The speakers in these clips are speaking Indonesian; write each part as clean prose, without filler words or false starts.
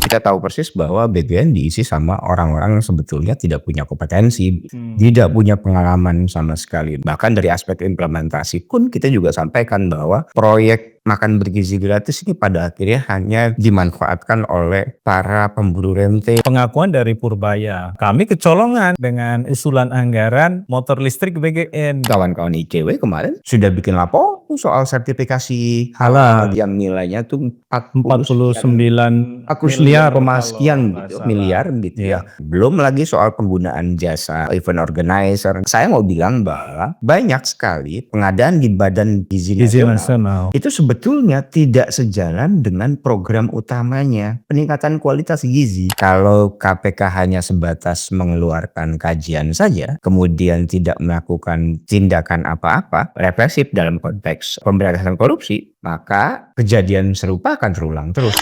Kita tahu persis bahwa BGN diisi sama orang-orang yang sebetulnya tidak punya kompetensi, tidak punya pengalaman sama sekali. Bahkan dari aspek implementasi pun kita juga sampaikan bahwa proyek makan bergizi gratis ini pada akhirnya hanya dimanfaatkan oleh para pemburu rente. Pengakuan dari Purbaya, kami kecolongan dengan usulan anggaran motor listrik BGN. Kawan-kawan ICW kemarin sudah bikin lapor soal sertifikasi halal yang nilainya tuh 49 miliar gitu ya. Belum lagi soal penggunaan jasa event organizer. Saya mau bilang bahwa banyak sekali pengadaan di Badan Gizi Nasional itu sebetulnya tidak sejalan dengan program utamanya, peningkatan kualitas gizi. Kalau KPK hanya sebatas mengeluarkan kajian saja, kemudian tidak melakukan tindakan apa-apa represif dalam konteks pemberantasan korupsi, maka kejadian serupa akan terulang terus.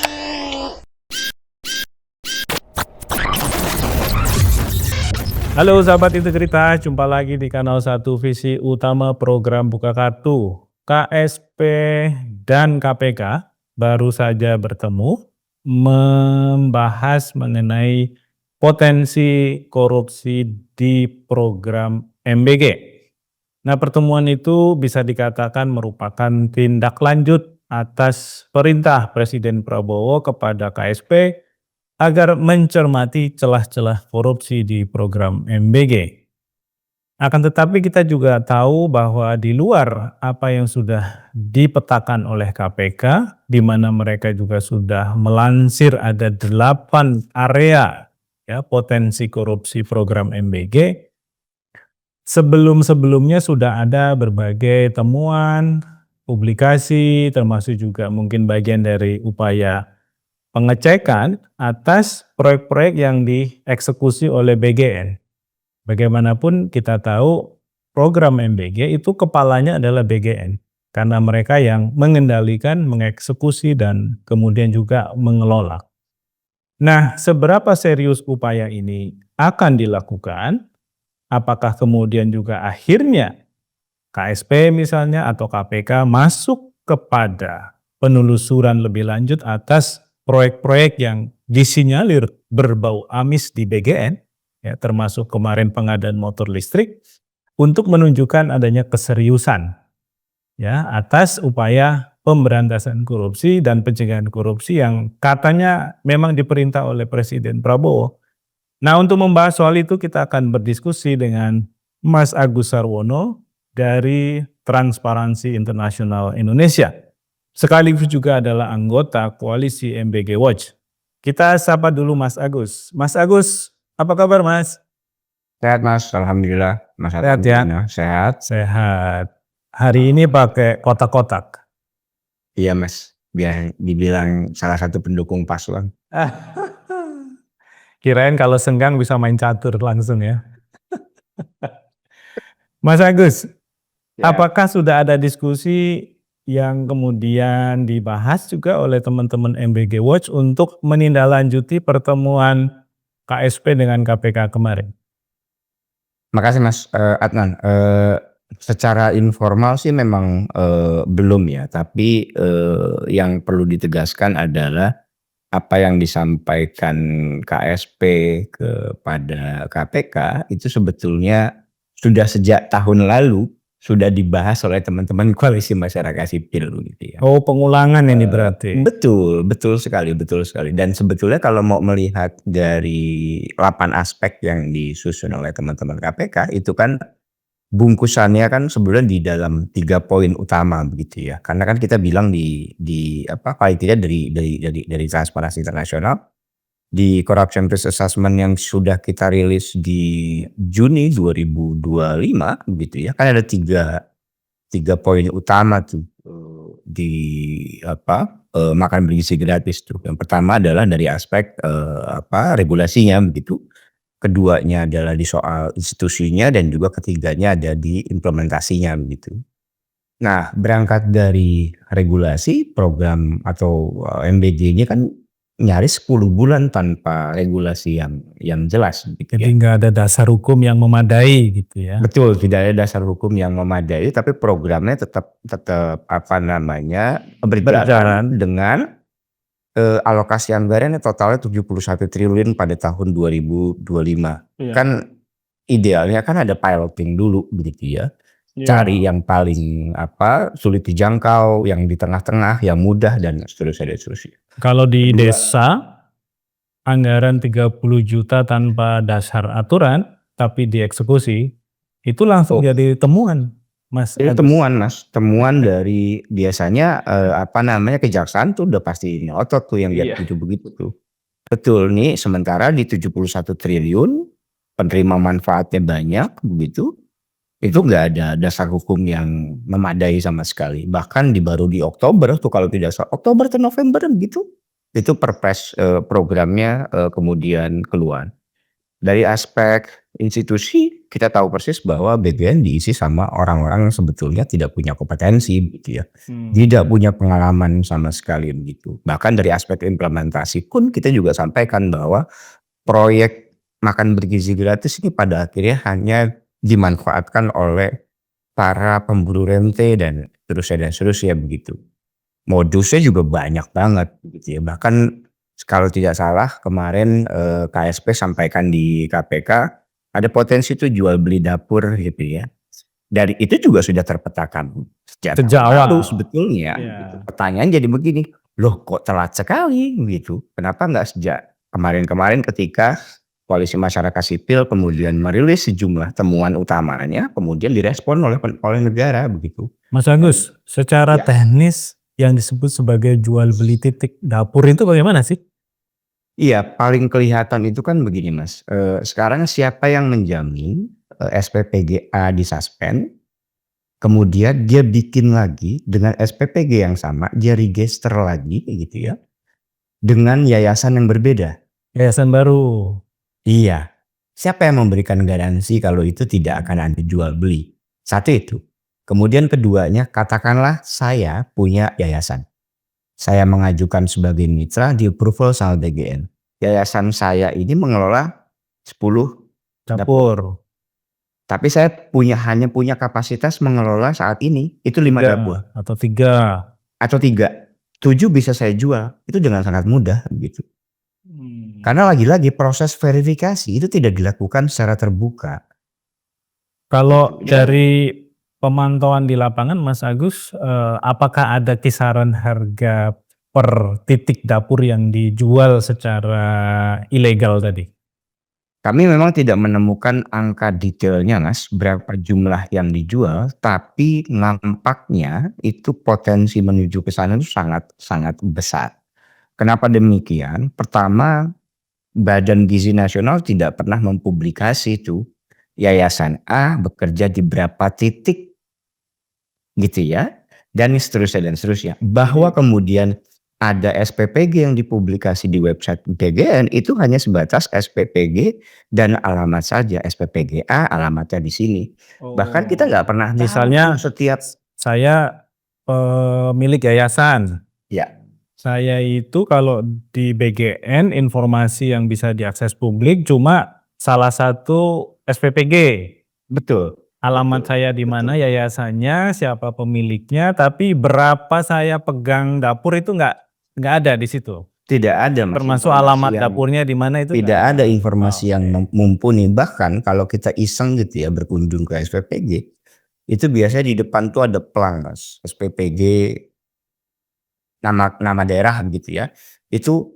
Halo sahabat integritas, jumpa lagi di kanal 1 Visi Utama Program Buka Kartu. KSP dan KPK baru saja bertemu membahas mengenai potensi korupsi di program MBG. Nah, pertemuan itu bisa dikatakan merupakan tindak lanjut atas perintah Presiden Prabowo kepada KSP agar mencermati celah-celah korupsi di program MBG. Akan tetapi kita juga tahu bahwa di luar apa yang sudah dipetakan oleh KPK, di mana mereka juga sudah melansir ada 8 area ya potensi korupsi program MBG. Sebelum-sebelumnya sudah ada berbagai temuan, publikasi, termasuk juga mungkin bagian dari upaya pengecekan atas proyek-proyek yang dieksekusi oleh BGN. Bagaimanapun kita tahu program MBG itu kepalanya adalah BGN. Karena mereka yang mengendalikan, mengeksekusi, dan kemudian juga mengelola. Nah, seberapa serius upaya ini akan dilakukan? Apakah kemudian juga akhirnya KSP misalnya atau KPK masuk kepada penelusuran lebih lanjut atas proyek-proyek yang disinyalir berbau amis di BGN, ya, termasuk kemarin pengadaan motor listrik, untuk menunjukkan adanya keseriusan ya atas upaya pemberantasan korupsi dan pencegahan korupsi yang katanya memang diperintah oleh Presiden Prabowo. Nah, untuk membahas soal itu kita akan berdiskusi dengan Mas Agus Sarwono dari Transparansi Internasional Indonesia, sekaligus juga adalah anggota koalisi MBG Watch. Kita sapa dulu Mas Agus. Mas Agus, apa kabar Mas? Sehat Mas, alhamdulillah. Mas sehat ya? Sehat. Sehat. Hari ini pakai kotak-kotak. Iya Mas, biar dibilang salah satu pendukung paslon. Kirain kalau senggang bisa main catur langsung ya. Mas Agus, ya. Apakah sudah ada diskusi yang kemudian dibahas juga oleh teman-teman MBG Watch untuk menindaklanjuti pertemuan KSP dengan KPK kemarin? Makasih Mas Adnan. Secara informal sih memang belum ya, tapi yang perlu ditegaskan adalah apa yang disampaikan KSP kepada KPK itu sebetulnya sudah sejak tahun lalu sudah dibahas oleh teman-teman koalisi masyarakat sipil gitu ya. Oh, pengulangan ini berarti. Betul sekali. Dan sebetulnya kalau mau melihat dari 8 aspek yang disusun oleh teman-teman KPK itu kan bungkusannya kan sebenarnya di dalam 3 poin utama begitu ya. Karena kan kita bilang di paling tidak dari Transparansi Internasional di Corruption Risk Assessment yang sudah kita rilis di Juni 2025 gitu ya. Kan ada 3 poin utama tuh di makan bergizi gratis tuh. Yang pertama adalah dari aspek regulasinya begitu. Keduanya adalah di soal institusinya dan juga ketiganya ada di implementasinya begitu. Nah, berangkat dari regulasi program atau MBG ini kan nyaris 10 bulan tanpa regulasi yang jelas. Jadi nggak ada dasar hukum yang memadai gitu ya. Betul, tidak ada dasar hukum yang memadai, tapi programnya tetap berjalan dengan alokasi anggarannya totalnya 71 triliun pada tahun 2025. Iya. Kan idealnya kan ada piloting dulu begitu ya. Iya. Cari yang paling sulit dijangkau, yang di tengah-tengah, yang mudah dan seterusnya dan seterusnya. Kalau di Kedua, desa, anggaran 30 juta tanpa dasar aturan, tapi dieksekusi, itu langsung jadi temuan, Mas itu Agus. temuan Mas, temuan dari biasanya kejaksaan tuh udah pasti ngotot tuh yang lihat Iya. begitu tuh. Betul nih, sementara di 71 triliun penerima manfaatnya banyak begitu. Itu nggak ada dasar hukum yang memadai sama sekali. Bahkan baru di Oktober tuh kalau tidak salah, Oktober atau November gitu. Itu perpres programnya kemudian keluar. Dari aspek institusi kita tahu persis bahwa BPN diisi sama orang-orang yang sebetulnya tidak punya kompetensi gitu ya. Tidak punya pengalaman sama sekali begitu. Bahkan dari aspek implementasi pun kita juga sampaikan bahwa proyek makan bergizi gratis ini pada akhirnya hanya dimanfaatkan oleh para pemburu rente dan seterusnya begitu. Modusnya juga banyak banget gitu ya. Bahkan kalau tidak salah kemarin KSP sampaikan di KPK ada potensi tuh jual beli dapur gitu ya. Dari itu juga sudah terpetakan sejak Sejak tahun lalu awal. sebetulnya. Iya. Gitu. Pertanyaan jadi begini, loh kok telat sekali gitu? Kenapa nggak sejak kemarin-kemarin ketika Koalisi Masyarakat Sipil kemudian merilis sejumlah temuan utamanya, kemudian direspon oleh negara begitu. Mas Agus, secara Ya. teknis yang disebut sebagai jual beli titik dapur itu bagaimana sih? Iya, paling kelihatan itu kan begini Mas, sekarang siapa yang menjamin SPPGA disuspend, kemudian dia bikin lagi dengan SPPG yang sama, dia register lagi gitu ya, dengan yayasan yang berbeda. Yayasan baru. Iya, siapa yang memberikan garansi kalau itu tidak akan ada jual beli? Satu itu. Kemudian keduanya, katakanlah saya punya yayasan. Saya mengajukan sebagai mitra di approval sama BGN. Yayasan saya ini mengelola 10 Dapur. tapi saya hanya punya kapasitas mengelola saat ini itu 5 dapur Atau 3. atau 3. 7 bisa saya jual. Itu dengan sangat mudah gitu. Karena lagi-lagi proses verifikasi itu tidak dilakukan secara terbuka. Kalau Ya. dari pemantauan di lapangan Mas Agus, apakah ada kisaran harga per titik dapur yang dijual secara ilegal tadi? Kami memang tidak menemukan angka detailnya Mas, berapa jumlah yang dijual, tapi nampaknya itu potensi menuju ke sana itu sangat besar. Kenapa demikian? Pertama, Badan Gizi Nasional tidak pernah mempublikasi itu yayasan A bekerja di berapa titik gitu ya, dan seterusnya. Bahwa kemudian ada SPPG yang dipublikasi di website BGN itu hanya sebatas SPPG dan alamat saja, SPPGA alamatnya di sini. Bahkan kita nggak pernah tahu Misalnya setiap saya pemilik yayasan. ya Saya itu kalau di BGN informasi yang bisa diakses publik cuma salah satu SPPG. betul. Alamat saya di mana, yayasannya, siapa pemiliknya, tapi berapa saya pegang dapur itu nggak ada di situ. Tidak ada Mas, Termasuk informasi alamat yang- dapurnya di mana itu tidak nggak ada informasi yang Oke. mumpuni. Bahkan kalau kita iseng gitu ya berkunjung ke SPPG, itu biasanya di depan tuh ada pelang Mas, SPPG nama daerah gitu ya. Itu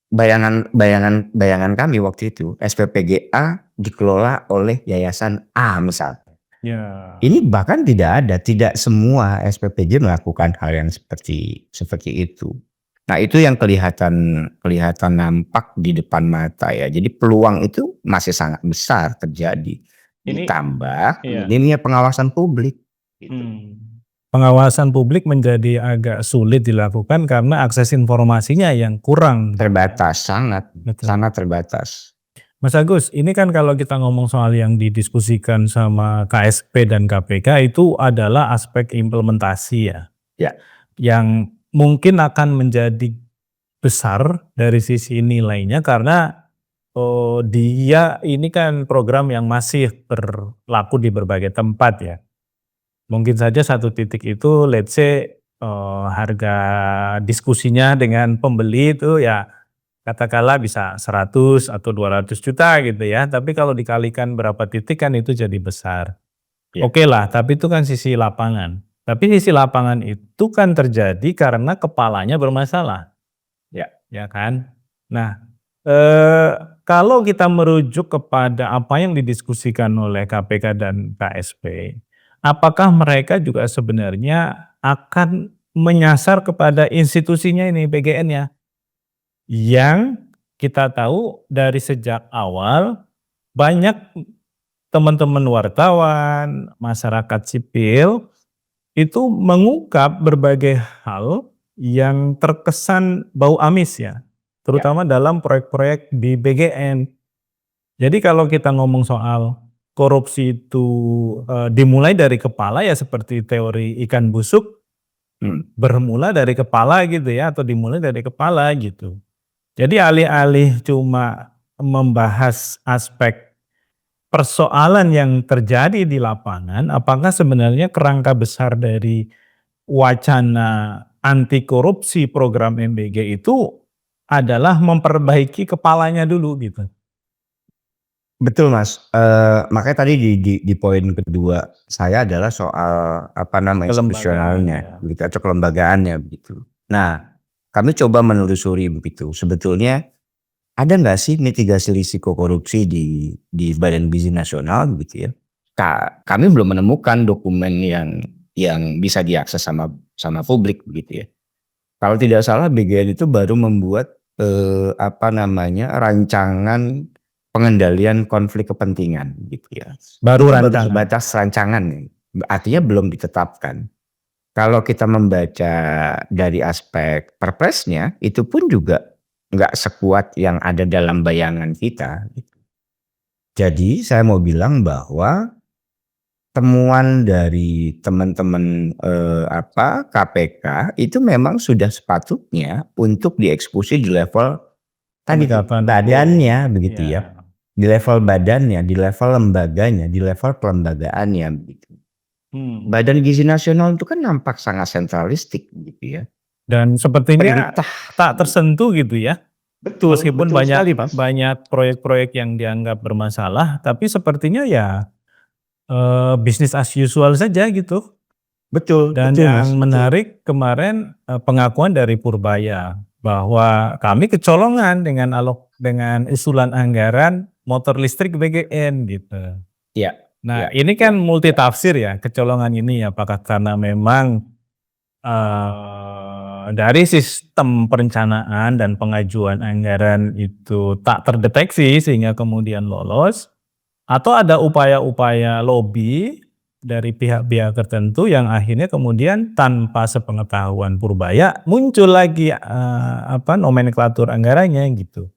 bayangan kami waktu itu SPPG A dikelola oleh yayasan A misal. Ya. Ini bahkan tidak semua SPPG melakukan hal yang seperti itu. Nah, itu yang kelihatan nampak di depan mata ya. Jadi peluang itu masih sangat besar terjadi. Ini- Ditambah iya. minimnya pengawasan publik. Gitu. Pengawasan publik menjadi agak sulit dilakukan karena akses informasinya yang kurang. Terbatas, sangat Betul. terbatas. Mas Agus, ini kan kalau kita ngomong soal yang didiskusikan sama KSP dan KPK itu adalah aspek implementasi ya. Ya. Yang mungkin akan menjadi besar dari sisi nilainya karena dia ini kan program yang masih berlaku di berbagai tempat ya. Mungkin saja satu titik itu let's say harga diskusinya dengan pembeli itu ya katakanlah bisa 100 atau 200 juta gitu ya, tapi kalau dikalikan berapa titik kan itu jadi besar. Ya. Oke lah, tapi itu kan sisi lapangan. Tapi sisi lapangan itu kan terjadi karena kepalanya bermasalah. Ya. Ya kan? Nah, kalau kita merujuk kepada apa yang didiskusikan oleh KPK dan KSP, apakah mereka juga sebenarnya akan menyasar kepada institusinya ini, PGN-nya? Yang kita tahu dari sejak awal banyak teman-teman wartawan, masyarakat sipil itu mengungkap berbagai hal yang terkesan bau amis ya, Ya. terutama dalam proyek-proyek di BGN. Jadi kalau kita ngomong soal korupsi itu, dimulai dari kepala ya seperti teori ikan busuk, bermula dari kepala gitu ya atau dimulai dari kepala gitu. Jadi alih-alih cuma membahas aspek persoalan yang terjadi di lapangan, apakah sebenarnya kerangka besar dari wacana anti korupsi program MBG itu adalah memperbaiki kepalanya dulu gitu. Betul Mas, makanya tadi di poin kedua saya adalah soal apa namanya, Kelembagaan institusionalnya ya. gitu atau kelembagaannya begitu. Nah, kami coba menelusuri begitu, sebetulnya ada nggak sih mitigasi risiko korupsi di Badan Gizi Nasional gitu ya. Kami belum menemukan dokumen yang bisa diakses sama publik begitu ya. Kalau tidak salah BGN itu baru membuat, apa namanya, rancangan pengendalian konflik kepentingan gitu ya. Baru Itu baru rancangan. sebatas rancangan nih, artinya belum ditetapkan. Kalau kita membaca dari aspek perpresnya, itu pun juga nggak sekuat yang ada dalam bayangan kita gitu. Jadi saya mau bilang bahwa temuan dari teman-teman, KPK itu memang sudah sepatutnya untuk dieksekusi di level tadi tuh, Penegakan hukum. badannya begitu ya. Ya. Di level badannya, di level lembaganya, di level pelembagaannya begitu. Badan Gizi Nasional itu kan nampak sangat sentralistik gitu ya. Dan sepertinya Perintah tak tersentuh gitu ya. betul, Meskipun betul sekali banyak Mas. banyak proyek-proyek yang dianggap bermasalah, tapi sepertinya ya bisnis as usual saja gitu. Betul, Dan betul Mas, yang betul. menarik kemarin pengakuan dari Purbaya bahwa kami kecolongan dengan usulan anggaran motor listrik BGN gitu. Iya, Nah iya, ini iya, kan multitafsir ya kecolongan ini, apakah karena memang dari sistem perencanaan dan pengajuan anggaran itu tak terdeteksi sehingga kemudian lolos, atau ada upaya-upaya lobby dari pihak-pihak tertentu yang akhirnya kemudian tanpa sepengetahuan Purbaya muncul lagi nomenklatur anggarannya gitu.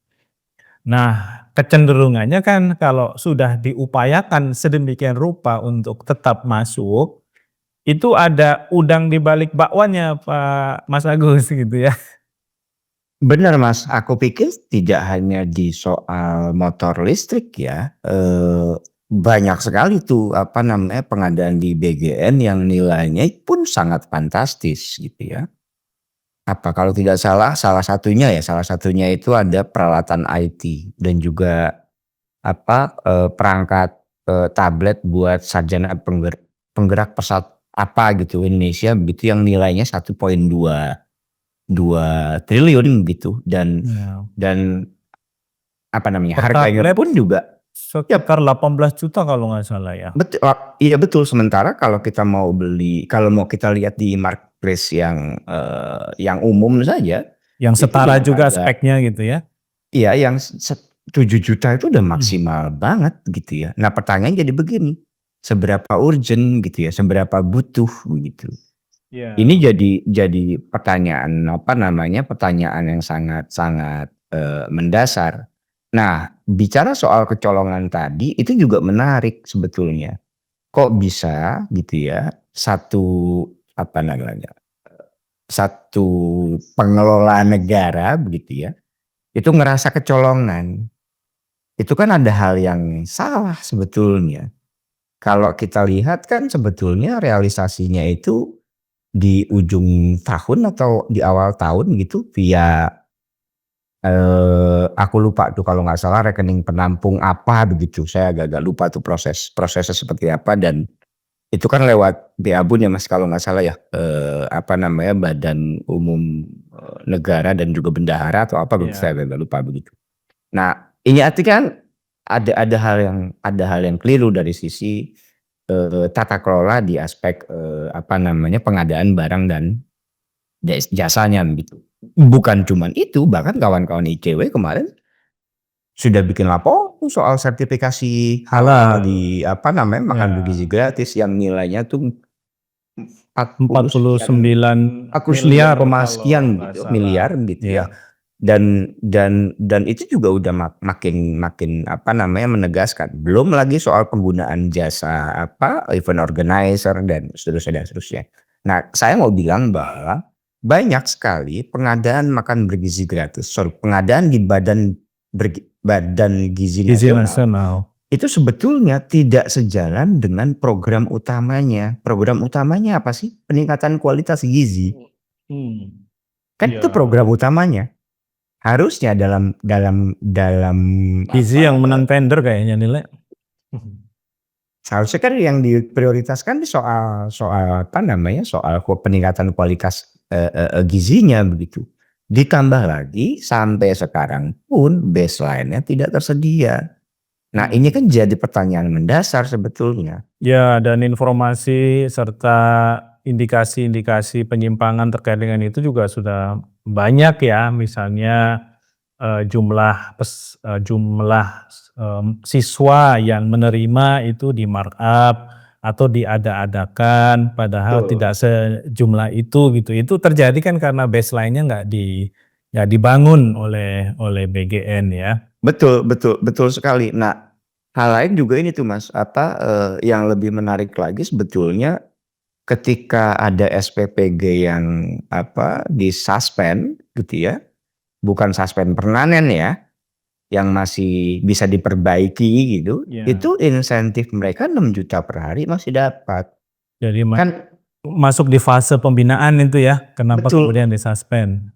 Nah, kecenderungannya kan kalau sudah diupayakan sedemikian rupa untuk tetap masuk, itu ada udang di balik bakwannya Pak Mas Agus gitu ya. benar Mas, aku pikir tidak hanya di soal motor listrik ya, banyak sekali tuh apa namanya, pengadaan di BGN yang nilainya pun sangat fantastis gitu ya. Apa kalau tidak salah, salah satunya itu ada peralatan IT dan juga apa, perangkat, tablet buat sarjana penggerak pesawat apa gitu Indonesia begitu yang nilainya 1,2 triliun gitu Ya. dan apa namanya, Per harganya tablet pun juga ya sekitar 18 juta kalau nggak salah ya. iya betul. Sementara kalau kita mau kalau mau kita lihat di marketplace yang umum saja, Yang itu setara dengan juga harga speknya gitu ya. iya yang 7 juta itu udah Hmm. maksimal banget gitu ya. Nah pertanyaannya jadi begini, seberapa urgent gitu ya, seberapa butuh gitu. Iya. Ini jadi pertanyaan apa namanya, pertanyaan yang sangat-sangat, mendasar. Nah bicara soal kecolongan tadi itu juga menarik sebetulnya. Kok bisa gitu ya, satu apa namanya, satu pengelola negara begitu ya, itu ngerasa kecolongan. Itu kan ada hal yang salah sebetulnya. Kalau kita lihat kan sebetulnya realisasinya itu di ujung tahun atau di awal tahun gitu via, aku lupa tuh kalau nggak salah rekening penampung apa begitu, saya agak-agak lupa tuh prosesnya seperti apa dan itu kan lewat BABUN ya Mas kalau nggak salah ya, apa namanya, Badan Umum, Negara dan juga Bendahara atau apa begitu, saya agak lupa begitu. Nah, ini artinya kan ada hal yang keliru dari sisi, tata kelola di aspek, apa namanya, pengadaan barang dan jasanya gitu. Bukan cuman itu, bahkan kawan-kawan ICW kemarin sudah bikin laporan soal sertifikasi halal di apa namanya, makan bergizi gratis yang nilainya tuh 40 sekian 49 miliar sekian kalau nggak gitu, salah. miliar gitu ya. Iya. Dan itu juga udah makin apa namanya, menegaskan. Belum lagi soal penggunaan jasa apa, event organizer dan seterusnya. Nah, saya mau bilang bahwa banyak sekali pengadaan makan bergizi gratis, pengadaan di Badan Gizi Gizi Nasional nasional. itu sebetulnya tidak sejalan dengan program utamanya. Program utamanya apa sih? Peningkatan kualitas gizi. Kan itu Iya. program utamanya. Harusnya dalam Gizi apa, yang menang tender kayaknya nilai. seharusnya kan yang diprioritaskan soal apa namanya, soal peningkatan kualitas, gizinya begitu. Ditambah lagi sampai sekarang pun baseline-nya tidak tersedia. Nah, ini kan jadi pertanyaan mendasar sebetulnya. Ya, dan informasi serta indikasi-indikasi penyimpangan terkait dengan itu juga sudah banyak ya. Misalnya jumlah siswa yang menerima itu di markup atau diada-adakan, padahal Betul. tidak sejumlah itu gitu. Itu terjadi kan karena baseline-nya nggak dibangun oleh BGN ya. Betul sekali. Nah, hal lain juga ini tuh Mas, apa, yang lebih menarik lagi sebetulnya ketika ada SPPG yang apa, disuspend gitu ya, bukan suspend permanen ya, yang masih bisa diperbaiki gitu, Ya. itu insentif mereka 6 juta per hari masih dapat. Jadi Kan masuk di fase pembinaan itu ya, kenapa betul, kemudian disuspend?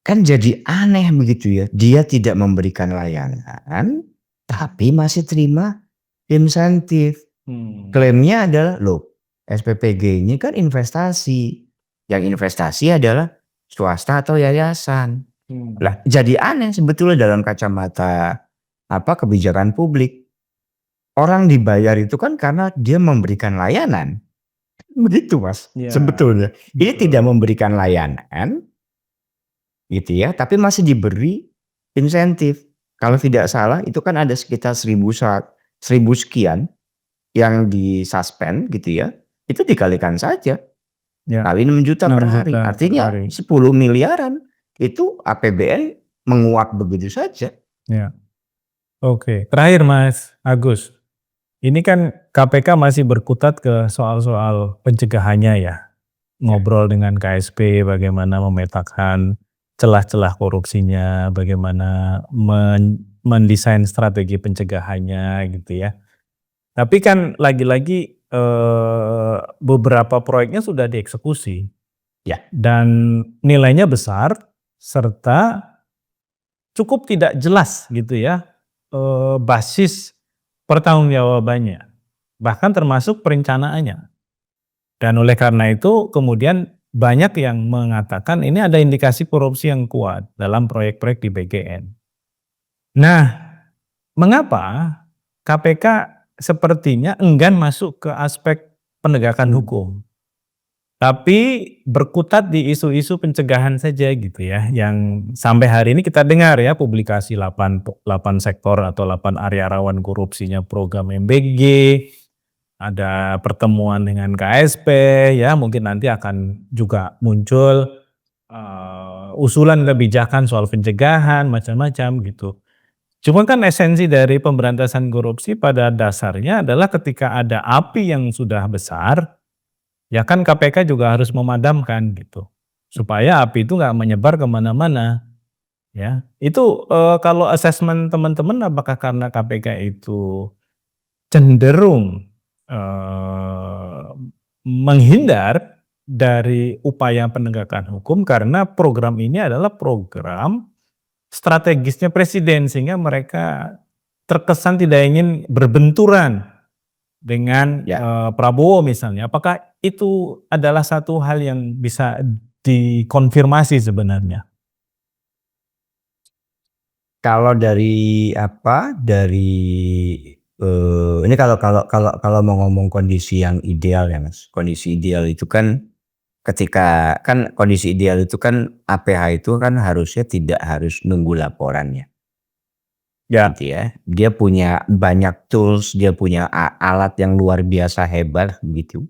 kan jadi aneh begitu ya, dia tidak memberikan layanan, tapi masih terima insentif. Klaimnya adalah, loh SPPG ini kan investasi, yang investasi adalah swasta atau yayasan. Lah jadi aneh sebetulnya dalam kacamata apa, kebijakan publik. Orang dibayar itu kan karena dia memberikan layanan. Begitu Mas, Ya, sebetulnya. Ini betul. tidak memberikan layanan gitu ya, tapi masih diberi insentif. Kalau tidak salah itu kan ada sekitar 1000 sekian yang disuspend gitu ya, itu dikalikan saja Ya, kali 6 juta 6 per hari. juta per Artinya hari. 10 miliaran. Itu APBN menguap begitu saja. Ya. Oke, terakhir Mas Agus. Ini kan KPK masih berkutat ke soal-soal pencegahannya ya. Ngobrol dengan KSP bagaimana memetakan celah-celah korupsinya, bagaimana mendesain strategi pencegahannya gitu ya. Tapi kan lagi-lagi beberapa proyeknya sudah dieksekusi. Ya. Dan nilainya besar serta cukup tidak jelas gitu ya, basis pertanggungjawabannya, bahkan termasuk perencanaannya. Dan oleh karena itu kemudian banyak yang mengatakan ini ada indikasi korupsi yang kuat dalam proyek-proyek di BGN. Nah, mengapa KPK sepertinya enggan masuk ke aspek penegakan hukum, tapi berkutat di isu-isu pencegahan saja gitu ya, yang sampai hari ini kita dengar ya publikasi 8 sektor atau 8 area rawan korupsinya program MBG, ada pertemuan dengan KSP ya, mungkin nanti akan juga muncul usulan kebijakan soal pencegahan macam-macam gitu. Cuma kan esensi dari pemberantasan korupsi pada dasarnya adalah ketika ada api yang sudah besar, ya kan KPK juga harus memadamkan gitu, supaya api itu nggak menyebar kemana-mana. Ya, itu kalau asesmen teman-teman apakah karena KPK itu cenderung menghindar dari upaya penegakan hukum karena program ini adalah program strategisnya presiden sehingga mereka terkesan tidak ingin berbenturan dengan Ya. Prabowo misalnya. Apakah itu adalah satu hal yang bisa dikonfirmasi sebenarnya? Kalau dari ini kalau mau ngomong kondisi yang ideal ya Mas, kondisi ideal itu kan ketika kan kondisi ideal itu kan APH itu kan harusnya tidak harus nunggu laporannya, Ya. gitu ya. Dia punya banyak tools, dia punya alat yang luar biasa hebat gitu,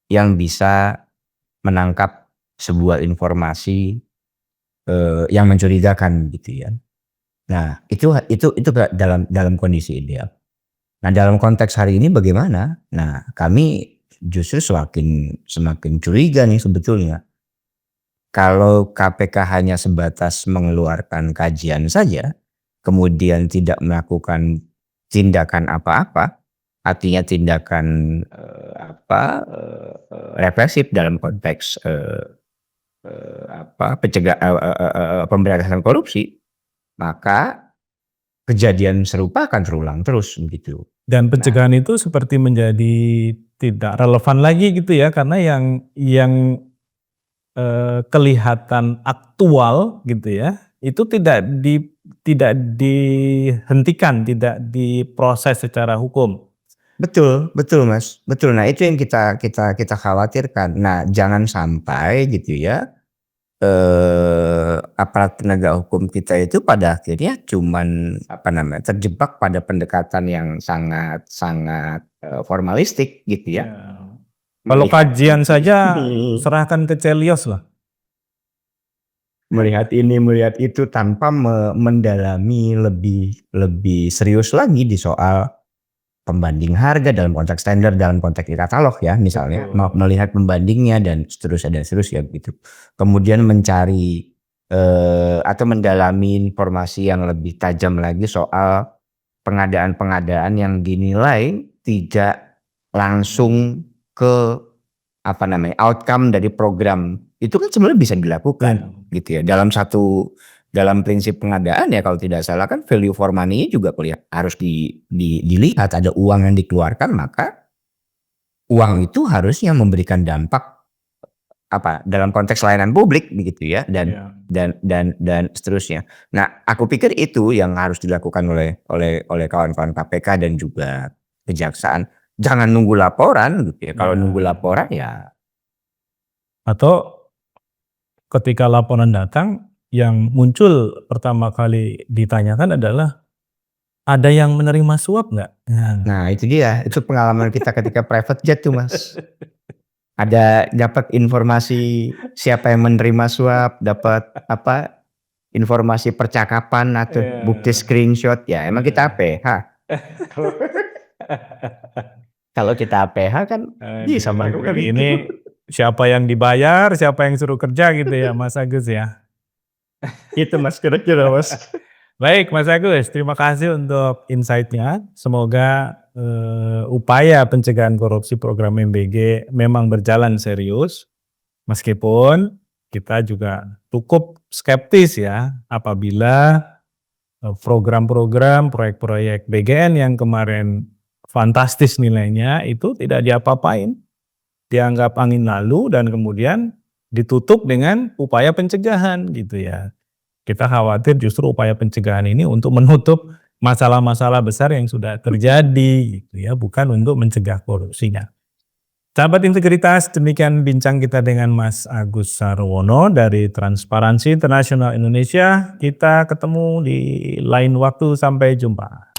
yang bisa menangkap sebuah informasi, yang mencurigakan gitu ya. Nah, itu dalam kondisi ideal. Nah, dalam konteks hari ini bagaimana? Nah, kami justru semakin curiga nih sebetulnya. Kalau KPK hanya sebatas mengeluarkan kajian saja, kemudian tidak melakukan tindakan apa-apa, artinya tindakan represif dalam konteks pemberantasan korupsi, maka kejadian serupa akan terulang terus begitu. Dan Nah, pencegahan itu seperti menjadi tidak relevan lagi gitu ya karena yang kelihatan aktual gitu ya, itu tidak dihentikan, tidak diproses secara hukum. betul betul Mas, betul. Nah, itu yang kita khawatirkan. Nah, jangan sampai gitu ya, aparat penegak hukum kita itu pada akhirnya cuman terjebak pada pendekatan yang sangat sangat, formalistik gitu ya. Ya. Kalau Melihat kajian saja ini, serahkan ke Celios lah. melihat ini, melihat itu tanpa mendalami lebih lebih serius lagi di soal pembanding harga dalam konteks tender, dalam konteks e-katalog ya misalnya, Betul. melihat pembandingnya dan seterusnya gitu. Kemudian mencari, atau mendalami informasi yang lebih tajam lagi soal pengadaan-pengadaan yang dinilai tidak langsung ke outcome dari program. Itu kan sebenarnya bisa dilakukan gitu ya. Dalam prinsip pengadaan ya kalau tidak salah kan value for money juga harus dilihat, ada uang yang dikeluarkan maka uang itu harusnya memberikan dampak dalam konteks layanan publik begitu ya Ya. dan seterusnya. Nah, aku pikir itu yang harus dilakukan oleh kawan-kawan KPK dan juga kejaksaan. Jangan nunggu laporan gitu ya. Kalau Ya. nunggu laporan ya Atau ketika laporan datang yang muncul pertama kali ditanyakan adalah ada yang menerima suap nggak? nah itu dia, itu pengalaman kita ketika private jet tuh Mas. Ada dapat informasi siapa yang menerima suap, dapat informasi percakapan atau bukti screenshot, ya emang kita APH. Kalau kita APH kan bisa melakukan itu. Ini siapa yang dibayar, siapa yang suruh kerja gitu ya Mas Agus ya. Itu Mas, kira-kira Mas. Baik Mas Agus, terima kasih untuk insight-nya. Semoga upaya pencegahan korupsi program MBG memang berjalan serius. Meskipun kita juga cukup skeptis ya apabila program-program, proyek-proyek BGN yang kemarin fantastis nilainya itu tidak diapa-apain. Dianggap angin lalu dan kemudian ditutup dengan upaya pencegahan gitu ya. Kita khawatir justru upaya pencegahan ini untuk menutup masalah-masalah besar yang sudah terjadi gitu ya, bukan untuk mencegah korupsinya. Sahabat Integritas, demikian bincang kita dengan Mas Agus Sarwono dari Transparansi Internasional Indonesia. Kita ketemu di lain waktu, sampai jumpa.